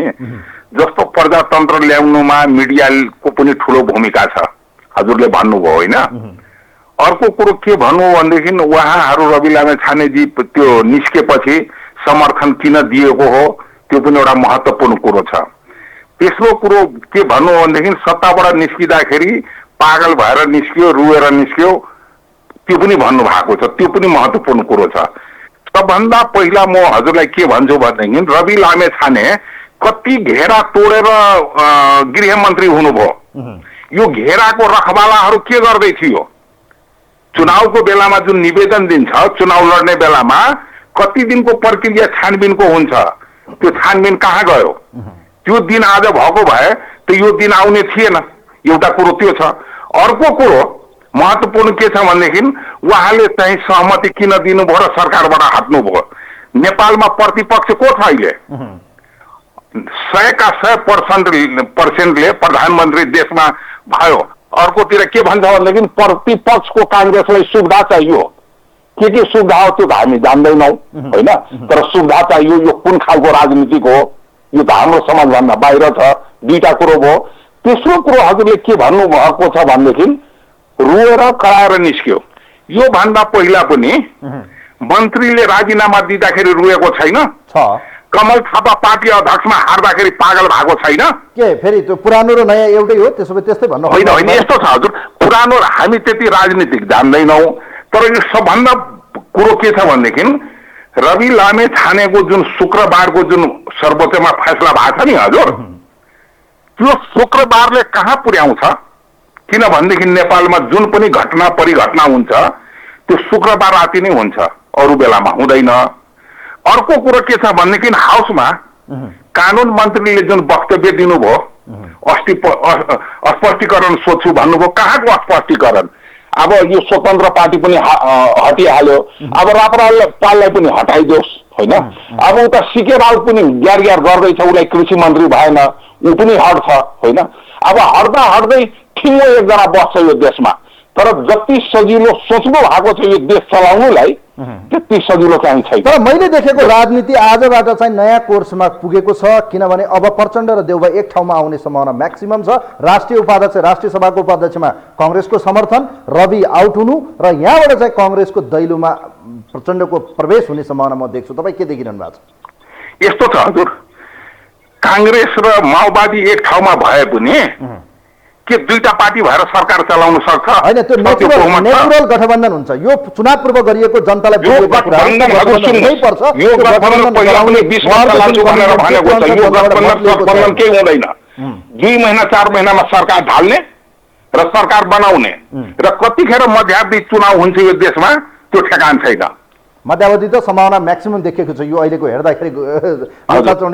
जस्तो प्रजातन्त्र ल्याउनुमा मिडियाको पनि ठुलो भूमिका छ, हजुरले भन्नुभयो होइन। अर्को कुरो के भन्नु भनेदेखि उहाँहरू रवि लामिछानेजी त्यो निस्केपछि समर्थन किन दिएको हो, त्यो पनि एउटा महत्त्वपूर्ण कुरो छ। तेस्रो कुरो के भन्नु भनेदेखि सत्ताबाट निस्किँदाखेरि पागल भएर निस्कियो, रुएर निस्कियो, त्यो पनि भन्नुभएको छ, त्यो पनि महत्त्वपूर्ण कुरो छ। सबभन्दा पहिला म हजुरलाई के भन्छु भनेदेखि रवि लामेछाने कति घेरा तोडेर गृहमन्त्री हुनुभयो। यो घेराको रखवालाहरू के गर्दै थियो? चुनावको बेलामा जुन निवेदन दिन्छ, चुनाव लड्ने बेलामा कति दिनको प्रक्रिया छानबिनको हुन्छ, त्यो छानबिन कहाँ गयो? त्यो दिन आज भएको भए त यो दिन आउने थिएन। एउटा कुरो त्यो छ। अर्को कुरो महत्त्वपूर्ण के छ भनेदेखि उहाँले चाहिँ सहमति किन दिनुभयो र सरकारबाट हट्नुभयो? नेपालमा प्रतिपक्ष को छ अहिले? 100% प्रधानमन्त्री देशमा भयो। अर्कोतिर के भन्छ भनेदेखि प्रतिपक्षको काङ्ग्रेसलाई सुविधा चाहियो। के सुविधा हो त्यो हामी जान्दैनौँ होइन, तर सुविधा चाहियो। यो कुन खालको राजनीतिक हो यो त हाम्रो समाजभन्दा बाहिर छ। दुईटा कुरो भयो। तेस्रो कुरो हजुरले के भन्नुभएको छ भनेदेखि रोएर कराएर निस्क्यो। यो भन्दा पहिला पनि मन्त्रीले राजीनामा दिँदाखेरि रोएको छैन? कमल थापा पार्टी अध्यक्षमा हार्दाखेरि पागल भएको छैन? के फेरि त्यो पुरानो र नयाँ एउटै हो? त्यसो भए त्यस्तै भन्नु होइन। होइन, यस्तो छ हजुर, पुरानो हामी त्यति राजनीतिक जान्दैनौँ, तर यो सबभन्दा कुरो के छ भनेदेखि रवि लामेछानेको जुन शुक्रबारको जुन सर्वोच्चमा फैसला भएको छ नि हजुर, त्यो शुक्रबारले कहाँ पुर्याउँछ? किनभनेदेखि नेपालमा जुन पनि घटना परिघटना हुन्छ त्यो शुक्रबार राति नै हुन्छ, अरू बेलामा हुँदैन। अर्को कुरो के छ भनेदेखि हाउसमा कानुन मन्त्रीले जुन वक्तव्य दिनुभयो, स्पष्टीकरण सोध्छु भन्नुभयो, कहाँको स्पष्टीकरण? अब यो स्वतन्त्र पार्टी पनि हटिहाल्यो, अब राप्रपाललाई पनि हटाइदियोस् होइन। अब उता सिके राउत पनि ग्यार गर्दैछ, उसलाई कृषि मन्त्री भएन, ऊ पनि हट्छ होइन। अब हट्दा हट्दै ठिङ्गो एकजना बस्छ यो देशमा, तर जति सजिलो सोच्नु भएको छ यो देश चलाउनुलाई त्यति सजिलो चाहिँ छैन। तर मैले देखेको राजनीति आजबाट चाहिँ नयाँ कोर्समा पुगेको छ, किनभने अब प्रचण्ड र देउबा एक ठाउँमा आउने सम्भावना म्याक्सिमम छ। राष्ट्रिय उपाध्यक्ष, राष्ट्रिय सभाको उपाध्यक्षमा कङ्ग्रेसको समर्थन, रवि आउट हुनु र यहाँबाट चाहिँ कङ्ग्रेसको दैलोमा प्रचण्डको प्रवेश हुने सम्भावना म देख्छु। तपाईँ के देखिरहनु भएको छ? यस्तो छ हजुर, काङ्ग्रेस र माओवादी एक ठाउँमा भए पनि के दुईटा पार्टी भएर सरकार चलाउन सक्छ? होइन, त्यो नेचुरल गठबन्धन हुन्छ। यो चुनाव पूर्व गरिएको जनतालाई यो गठबन्धन केही हुँदैन। 2 महिना 4 महिनामा सरकार ढाल्ने र सरकार बनाउने र कतिखेर मध्यावधि चुनाव हुन्छ यो देशमा त्यो ठेगान छैन। मध्यावधि त सम्भावना म्याक्सिमम देखेको छ यो अहिलेको हेर्दाखेरि,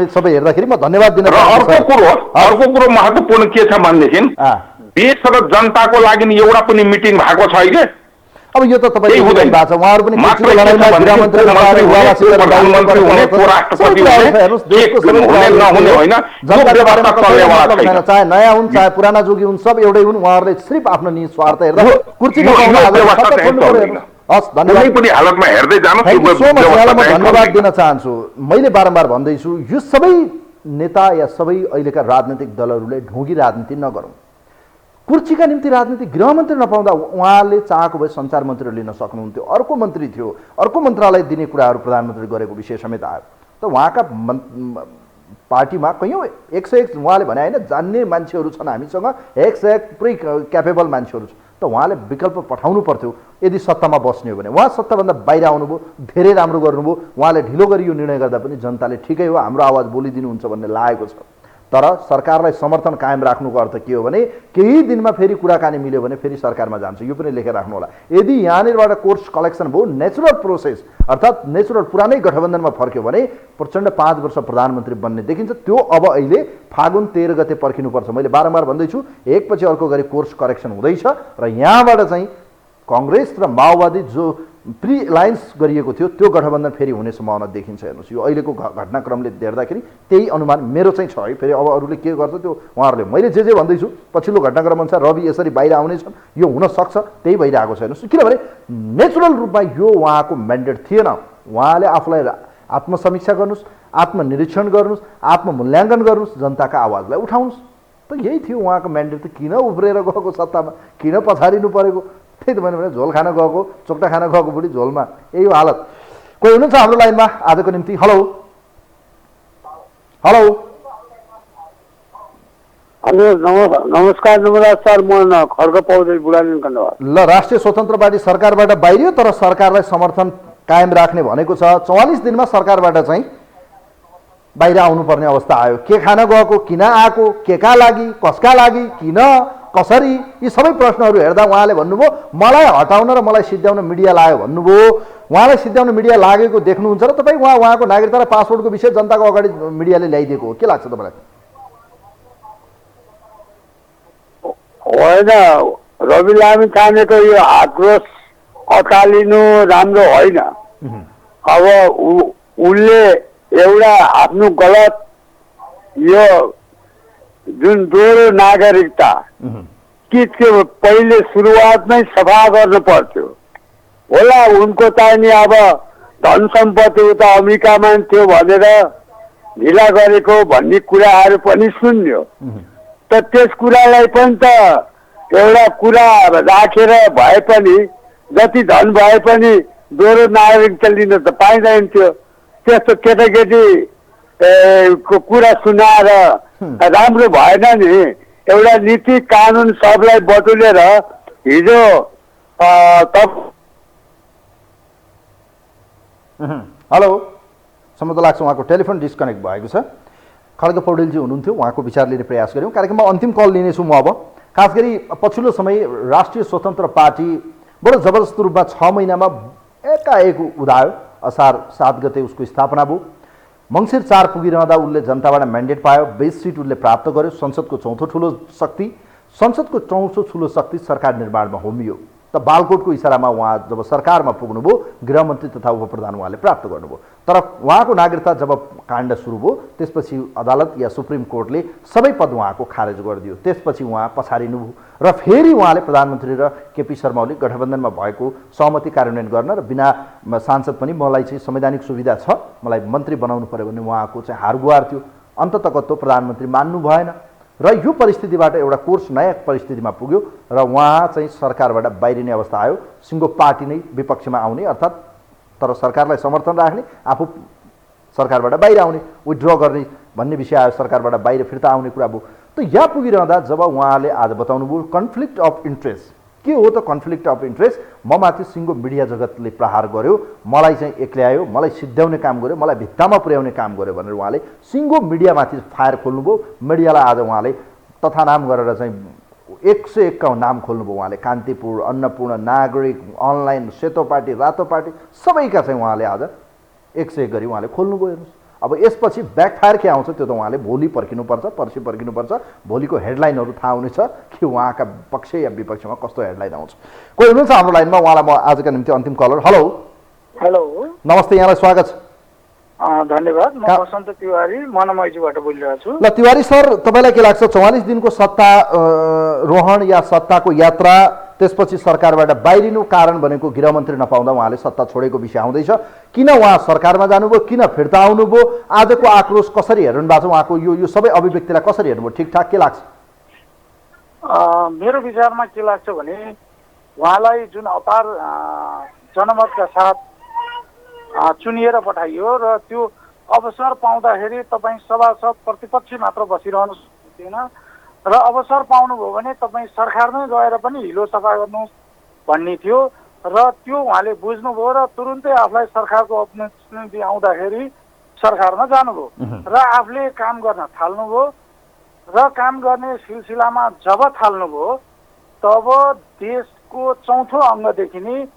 सबै हेर्दाखेरि। म धन्यवाद दिन अर्को कुरो महत्त्वपूर्ण के छ भनेदेखि देश र जनताको लागि एउटा पनि मिटिङ भएको छ अहिले। अब यो त तपाईँ हुँदैन भएको छ, उहाँहरू पनि लडाइँमा गृहमन्त्री चाहे नयाँ हुन् चाहे पुराना जोगी हुन् सब एउटै हुन्। उहाँहरूले सिर्फ आफ्नो निस्वार्थ हेर्दा कुर्सी हस्, धन्यवाद दिन चाहन्छु। मैले बारम्बार भन्दैछु यो सबै नेता या सबै अहिलेका राजनीतिक दलहरूले ढोगी राजनीति नगरौँ। कुर्सीका निम्ति राजनीति गृहमन्त्री नपाउँदा उहाँले चाहेको भए सञ्चार मन्त्री लिन सक्नुहुन्थ्यो। अर्को मन्त्री थियो, अर्को मन्त्रालय दिने कुराहरू प्रधानमन्त्री गरेको विषय समेत आयो। त उहाँका पार्टीमा कैयौँ 101 उहाँले भने होइन जान्ने मान्छेहरू छन् हामीसँग, 101 पुरै क्यापेबल मान्छेहरू छ। त उहाँले विकल्प पठाउनु पर्थ्यो यदि सत्तामा बस्ने हो भने। उहाँ सत्ताभन्दा बाहिर आउनुभयो, धेरै राम्रो गर्नुभयो। उहाँले ढिलो गरी यो निर्णय गर्दा पनि जनताले ठिकै हो हाम्रो आवाज बोलिदिनुहुन्छ भन्ने लागेको छ। तर सरकारलाई समर्थन कायम राख्नुको अर्थ के हो भने केही दिनमा फेरि कुराकानी मिल्यो भने फेरि सरकारमा जान्छ। यो पनि लेखेर राख्नु होला। यदि यहाँनिरबाट कोर्स कलेक्सन भयो, नेचुरल प्रोसेस अर्थात् नेचुरल पुरानै गठबन्धनमा फर्क्यो भने प्रचण्ड 5 वर्ष प्रधानमन्त्री बन्ने देखिन्छ। त्यो अब अहिले फागुन 13 गते पर्खिनुपर्छ। मैले बारम्बार भन्दैछु एकपछि अर्को गरी कोर्स करेक्सन हुँदैछ र यहाँबाट चाहिँ कङ्ग्रेस र माओवादी जो प्री एलायन्स गरिएको थियो त्यो गठबन्धन फेरि हुने सम्भावना देखिन्छ। हेर्नुहोस् यो अहिलेको घटनाक्रमले हेर्दाखेरि त्यही अनुमान मेरो चाहिँ छ है। फेरि अब अरूले के गर्छ त्यो उहाँहरूले, मैले जे भन्दैछु पछिल्लो घटनाक्रम अनुसार रवि यसरी बाहिर आउनेछन्, यो हुनसक्छ, त्यही भइरहेको छ। हेर्नुहोस् किनभने नेचुरल रूपमा यो उहाँको म्यान्डेट थिएन। उहाँले आफूलाई आत्मसमीक्षा गर्नुहोस्, आत्मनिरीक्षण गर्नुहोस्, आत्ममूल्याङ्कन गर्नुहोस्, जनताका आवाजलाई उठाउनुहोस्। त यही थियो उहाँको म्यान्डेट। त किन उफ्रेर गएको सत्तामा, किन पछाडिनु परेको? त्यही त मैले भने झोल खान गएको, चोक्टा खान गएको बुढी झोलमा, यही हो हालत। कोही हुनुहुन्छ हाम्रो लाइनमा आजको निम्ति? हेलो हेलो नमस्कार नमराज सर, म खड्ग पौडेल बुढालिन कन्डवा। ल, राष्ट्रिय स्वतन्त्र पार्टी सरकारबाट बाहिरियो तर सरकारलाई समर्थन कायम राख्ने भनेको छ। 44 दिनमा सरकारबाट चाहिँ बाहिर आउनुपर्ने अवस्था आयो। के खान गएको, किन आएको, केका लागि, कसका लागि, किन, कसरी, यी सबै प्रश्नहरू हेर्दा उहाँले भन्नुभयो मलाई हटाउन र मलाई सिद्ध्याउन मिडिया लाग्यो भन्नुभयो। उहाँलाई सिद्ध्याउन मिडिया लागेको देख्नुहुन्छ र तपाईँ उहाँको नागरिकता र पासपोर्टको विषय जनताको अगाडि मिडियाले ल्याइदिएको हो, के लाग्छ तपाईँलाई? होइन, रवि लामी छानेको यो आक्रोश अकालिनु राम्रो होइन। अब उसले एउटा आफ्नो गलत यो जुन दोहोरो नागरिकता कि त्यो पहिले सुरुवातमै सफा गर्नु पर्थ्यो होला। उनको चाहिने अब धन सम्पत्ति उता अमेरिकामा थियो भनेर ढिला गरेको भन्ने कुराहरू पनि सुन्यो। त त्यस कुरालाई पनि त एउटा कुरा राखेर भए पनि जति धन भए पनि दोहोरो नागरिकता लिन त पाइँदैन थियो। त्यस्तो केटाकेटी को कुरा सुनाएर राम्रो भएन नि। एउटा नीति कानुन सबलाई बटुलेर हिजो हेलो, सम्म त लाग्छ उहाँको टेलिफोन डिस्कनेक्ट भएको छ। खड्ग पौडेलजी हुनुहुन्थ्यो, उहाँको विचार लिने प्रयास गऱ्यौँ। कार्यक्रममा अन्तिम कल लिनेछु म अब। खास गरी पछिल्लो समय राष्ट्रिय स्वतन्त्र पार्टी बडो जबरजस्त रूपमा 6 महिनामा एकाएक उदायो। असार 7 गते उसको स्थापना भयो। मङ्सिर 4 पुगिरहँदा उसले जनताबाट म्यान्डेट पायो। 20 सिट उसले प्राप्त गर्यो। संसदको चौथो ठुलो शक्ति, संसदको चौथो ठुलो शक्ति सरकार निर्माणमा होमियो। त बालकोटको इसारामा उहाँ जब सरकारमा पुग्नुभयो, गृहमन्त्री तथा उपप्रधान उहाँले प्राप्त गर्नुभयो। तर उहाँको नागरिकता जब काण्ड सुरु भयो त्यसपछि अदालत या सुप्रिम कोर्टले सबै पद उहाँको खारेज गरिदियो। त्यसपछि उहाँ पछारिनुभयो र फेरि उहाँले प्रधानमन्त्री र केपी शर्मा ओली गठबन्धनमा भएको सहमति कार्यान्वयन गर्न र बिना सांसद पनि मलाई चाहिँ संवैधानिक सुविधा छ, मलाई मन्त्री बनाउनु पर्यो भन्ने उहाँको चाहिँ हारगुहार थियो। अन्ततः प्रधानमन्त्री मान्नु भएन र यो परिस्थितिबाट एउटा कोर्स नयाँ परिस्थितिमा पुग्यो र उहाँ चाहिँ सरकारबाट बाहिरिने अवस्था आयो। सिङ्गो पार्टी नै विपक्षमा आउने, अर्थात् तर सरकारलाई समर्थन राख्ने, आफू सरकारबाट बाहिर आउने, विथड्र गर्ने भन्ने विषय आयो। सरकारबाट बाहिर फिर्ता आउने कुरा भयो। त यहाँ पुगिरहँदा जब उहाँले आज बताउनुभयो कन्फ्लिक्ट अफ इन्ट्रेस्ट, के हो त कन्फ्लिक्ट अफ इन्ट्रेस्ट? म माथि सिङ्गो मिडिया जगतले प्रहार गर्यो, मलाई चाहिँ एक्ल्यायो, मलाई सिद्ध्याउने काम गर्यो, मलाई भित्तामा पुर्याउने काम गर्यो भनेर उहाँले सिङ्गो मिडियामाथि फायर खोल्नुभयो। मिडियालाई आज उहाँले तथा नाम गरेर चाहिँ 101 का नाम खोल्नुभयो उहाँले। कान्तिपुर, अन्नपूर्ण, नागरिक, अनलाइन, सेतो पार्टी, रातो पार्टी सबैका चाहिँ उहाँले आज 101 गरी उहाँले खोल्नुभयो। हेर्नुहोस्, अब यसपछि ब्याकफायर के आउँछ त्यो त उहाँले भोलि पर्खिनुपर्छ, पर्सि पर्खिनुपर्छ। भोलिको हेडलाइनहरू थाहा हुनेछ कि उहाँका पक्ष या विपक्षमा कस्तो हेडलाइन आउँछ। कोही हुनुहुन्छ हाम्रो लाइनमा, उहाँलाई म आजका निम्ति अन्तिम कलर। हेलो हेलो, नमस्ते, यहाँलाई स्वागत छ। धन्यवाद। म बसन्त तिवारी मनमैजीबाट बोलिरहेको छु। ल तिवारी सर, तपाईँलाई के लाग्छ 44 दिनको सत्ता रोहण या सत्ताको यात्रा, त्यसपछि सरकारबाट बाहिरिनु कारण भनेको गृहमन्त्री नपाउँदा उहाँले सत्ता छोडेको विषय आउँदैछ। किन उहाँ सरकारमा जानुभयो, किन फिर्ता आउनुभयो, आजको आक्रोश कसरी हेर्नु भएको छ, उहाँको यो सबै अभिव्यक्तिलाई कसरी हेर्नुभयो, ठिकठाक के लाग्छ? मेरो विचारमा के लाग्छ भने उहाँलाई जुन अपार जनमतका साथ चुनिएर पठाइयो र त्यो अवसर पाउँदाखेरि तपाईँ सभासद प्रतिपक्ष मात्र बसिरहनु सक्दैन र अवसर पाउनुभयो भने तपाईँ सरकारमै गएर पनि हिलो सफा गर्नुहोस् भन्ने थियो र त्यो उहाँले बुझ्नुभयो र तुरुन्तै आफूलाई सरकारको अपर्च्युनिटी आउँदाखेरि सरकारमा जानुभयो र आफूले काम गर्न थाल्नुभयो र काम गर्ने सिलसिलामा जब थाल्नुभयो तब देशको चौथो अङ्गदेखि नै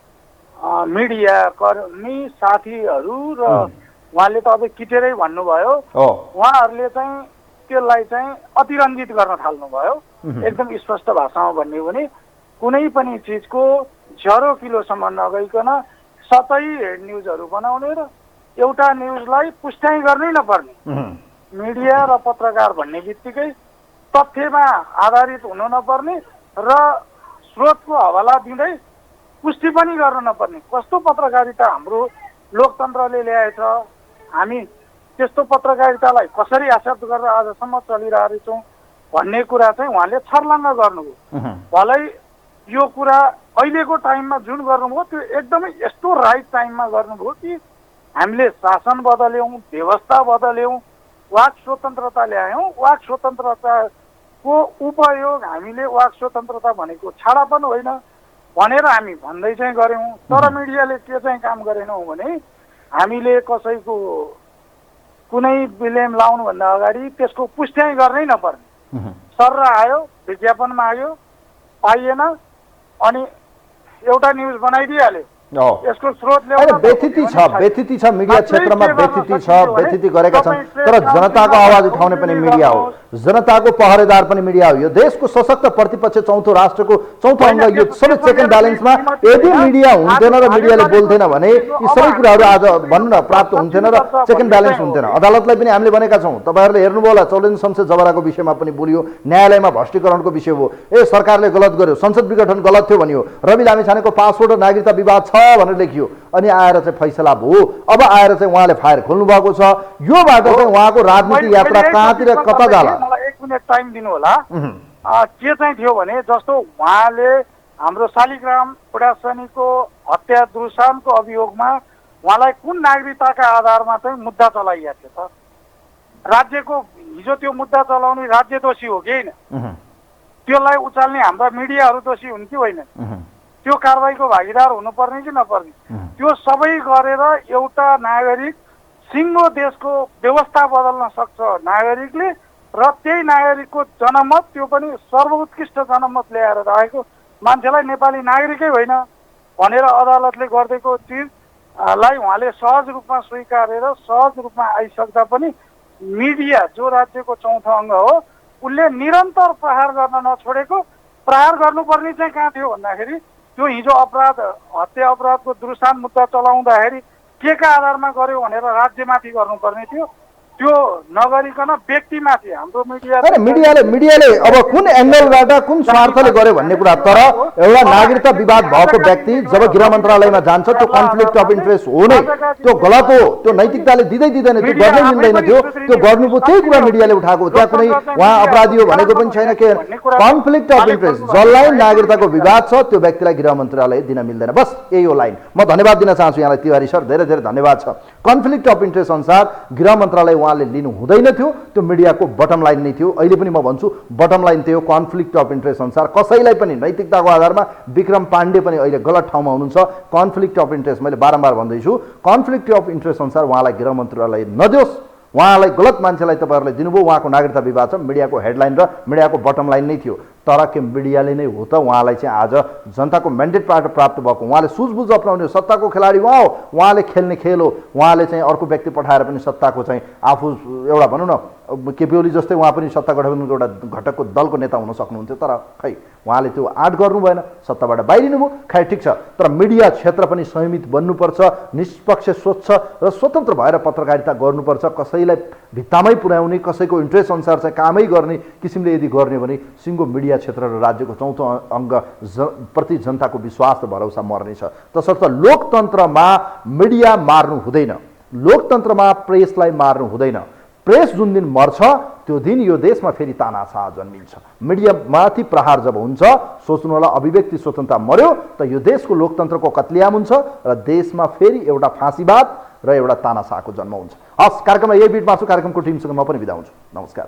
मिडिया कर्मी साथीहरू र उहाँले त अब किटेरै भन्नुभयो, उहाँहरूले चाहिँ त्यसलाई चाहिँ अतिरञ्जित गर्न थाल्नुभयो। एकदम स्पष्ट भाषामा भन्ने भने कुनै पनि चिजको 0 किलोसम्म नगइकन सतै हेड न्युजहरू बनाउने र एउटा न्युजलाई पुष्टाइ गर्नै नपर्ने। मिडिया र पत्रकार भन्ने बित्तिकै तथ्यमा आधारित हुनु नपर्ने र स्रोतको हवाला दिँदै पुष्टि पनि गर्नु नपर्ने। कस्तो पत्रकारिता हाम्रो लोकतन्त्रले ल्याएछ, हामी त्यस्तो पत्रकारितालाई कसरी एक्सेप्ट गरेर आजसम्म चलिरहेको छौँ भन्ने कुरा चाहिँ उहाँले छर्लङ्ग गर्नुभयो। भलै यो कुरा अहिलेको टाइममा जुन गर्नुभयो त्यो एकदमै यस्तो राइट टाइममा गर्नुभयो कि हामीले शासन बदल्यौँ, व्यवस्था बदल्यौँ, वाक स्वतन्त्रता ल्यायौँ। वाक स्वतन्त्रता को उपयोग हामीले वाक स्वतन्त्रता भनेको छाडापन होइन भनेर हामी भन्दै चाहिँ गऱ्यौँ। तर मिडियाले के चाहिँ काम गरेनौँ भने हामीले कसैको कुनै ब्लेम लाउनुभन्दा अगाडि त्यसको पुष्टि गर्नै नपर्ने सर आयो, विज्ञापन माग्यो, पाइएन, अनि एउटा न्युज बनाइदिइहाल्यो। यसको स्रोत व्यथिति छ मिडिया क्षेत्रमा, व्यथिति गरेका छन्। तर जनताको आवाज उठाउने पनि मिडिया हो, जनताको पहरेदार पनि मिडिया हो। यो देशको सशक्त प्रतिपक्ष चौथो राष्ट्रको चौथो अङ्ग, यो सबै चेक एन्ड ब्यालेन्समा यदि मिडिया हुन्थेन र मिडियाले बोल्थेन भने यी सबै कुराहरू आज भनौँ न प्राप्त हुन्थेन र चेक एन्ड ब्यालेन्स हुन्थेन। अदालतलाई पनि हामीले भनेका छौँ, तपाईँहरूले हेर्नुभयो होला, चौलेन्द्र शमशेर जबराको विषयमा पनि बोलियो, न्यायालयमा भ्रष्टीकरणको विषय हो, सरकारले गलत गर्यो, संसद विघटन गलत थियो भनियो, रवि लामिछानेको पासपोर्ट र नागरिकता विवाद छ भनेर लेखियो, अनि आएर चाहिँ फैसला भयो। अब आएर चाहिँ उहाँले फायर खोल्नु भएको छ। योबाट चाहिँ उहाँको राजनीतिक यात्रा कहाँतिर कता जाला? मलाई 1 मिनेट टाइम दिनु होला। के चाहिँ थियो भने जस्तो उहाँले हाम्रो शालिग्राम पडासनीको हत्या दुर्सानको अभियोगमा उहाँलाई कुन नागरिकताका आधारमा चाहिँ मुद्दा चलाइएको थियो त? राज्यको हिजो त्यो मुद्दा चलाउने राज्य दोषी हो कि होइन? त्यसलाई उचाल्ने हाम्रा मिडियाहरू दोषी हुन् कि होइन? त्यो कारबाहीको भागीदार हुनुपर्ने कि नपर्ने? त्यो सबै गरेर एउटा नागरिक सिङ्गो देशको व्यवस्था बदल्न सक्छ नागरिकले, र त्यही नागरिकको जनमत, त्यो पनि सर्वोत्कृष्ट जनमत ल्याएर राखेको मान्छेलाई नेपाली नागरिकै होइन भनेर अदालतले गरिदिएको चिजलाई उहाँले सहज रूपमा स्वीकारेर सहज रूपमा आइसक्दा पनि मिडिया जो राज्यको चौथो अङ्ग हो उसले निरन्तर प्रहार गर्न नछोडेको। प्रहार गर्नुपर्ने चाहिँ कहाँ थियो भन्दाखेरि त्यो हिजो अपराध हत्या अपराधको दुर्सान मुद्दा चलाउँदाखेरि के का आधारमा गर्यो भनेर राज्यमाथि गर्नुपर्ने थियो, त्यो नगरिकन व्यक्तिमाथि हाम्रो मिडियाले अब कुन एङ्गलबाट कुन स्वार्थले गर्यो भन्ने कुरा। तर एउटा नागरिकता विवाद भएको व्यक्ति जब गृह मन्त्रालयमा जान्छ त्यो कन्फ्लिक्ट अफ इन्ट्रेस्ट हो नै, त्यो गलत हो, त्यो नैतिकताले दिँदैन, त्यो गर्नै मिल्दैन थियो, त्यो गर्नुको त्यही कुरा मिडियाले उठाएको। त्यहाँ कुनै उहाँ अपराधी हो भनेको पनि छैन। के कन्फ्लिक्ट अफ इन्ट्रेस्ट, जसलाई नागरिकताको विवाद छ त्यो व्यक्तिलाई गृह मन्त्रालय दिन मिल्दैन, बस यही हो लाइन। म धन्यवाद दिन चाहन्छु यहाँलाई तिवारी सर, धेरै धेरै धन्यवाद छ। कन्फ्लिक्ट अफ इन्ट्रेस्ट अनुसार गृह मन्त्रालय उहाँले लिनु हुँदैन थियो, त्यो मिडियाको बटम लाइन नै थियो। अहिले पनि म भन्छु बटम लाइन थियो कन्फ्लिक्ट अफ इन्ट्रेस्ट अनुसार। कसैलाई पनि नैतिकताको आधारमा विक्रम पाण्डे पनि अहिले गलत ठाउँमा हुनुहुन्छ। कन्फ्लिक्ट अफ इन्ट्रेस्ट मैले बारम्बार भन्दैछु, कन्फ्लिक्ट अफ इन्ट्रेस्ट अनुसार उहाँलाई गृह मन्त्रालय नदियोस्, उहाँलाई गलत मान्छेलाई तपाईँहरूले दिनुभयो, उहाँको नागरिकता विवाद छ, मिडियाको हेडलाइन र मिडियाको बटम लाइन नै थियो। तर के मिडियाले नै हो त उहाँलाई चाहिँ आज जनताको म्यान्डेटबाट प्राप्त भएको, उहाँले सुझबुझ अप्नाउने सत्ताको खेलाडी उहाँ हो, उहाँले खेल्ने खेल हो। उहाँले चाहिँ अर्को व्यक्ति पठाएर पनि सत्ताको चाहिँ आफू एउटा भनौँ न केपी ओली जस्तै उहाँ पनि सत्ता गठबन्धनको एउटा घटकको दलको नेता हुन सक्नुहुन्थ्यो, तर खै उहाँले त्यो आँट गर्नु भएन, सत्ताबाट बाहिरिनु भयो। खै ठिक छ, तर मिडिया क्षेत्र पनि संयमित बन्नुपर्छ, निष्पक्ष स्वच्छ र स्वतन्त्र भएर पत्रकारिता गर्नुपर्छ। कसैलाई भित्तामै पुर्याउने, कसैको इन्ट्रेस्ट अनुसार चाहिँ कामै गर्ने किसिमले यदि गर्ने भने सिङ्गो मिडिया क्षेत्र र राज्यको चौथो अङ्ग प्रति जनताको विश्वास र भरोसा मर्नेछ। तसर्थ लोकतन्त्रमा मिडिया मार्नु हुँदैन, लोकतन्त्रमा प्रेसलाई मार्नु हुँदैन। प्रेस जुन दिन मर्छ त्यो दिन यो देशमा फेरि तानाशाह जन्मिन्छ। मिडियामाथि प्रहार जब हुन्छ सोच्नु होला अभिव्यक्ति स्वतन्त्रता मर्यो त यो देशको लोकतन्त्रको कत्लेआम हुन्छ र देशमा फेरि एउटा फाँसीवाद र एउटा तानाशाहको जन्म हुन्छ। हस्, कार्यक्रममा यही बिटमा छु। कार्यक्रमको टिमसँग म पनि बिदा हुन्छु। नमस्कार।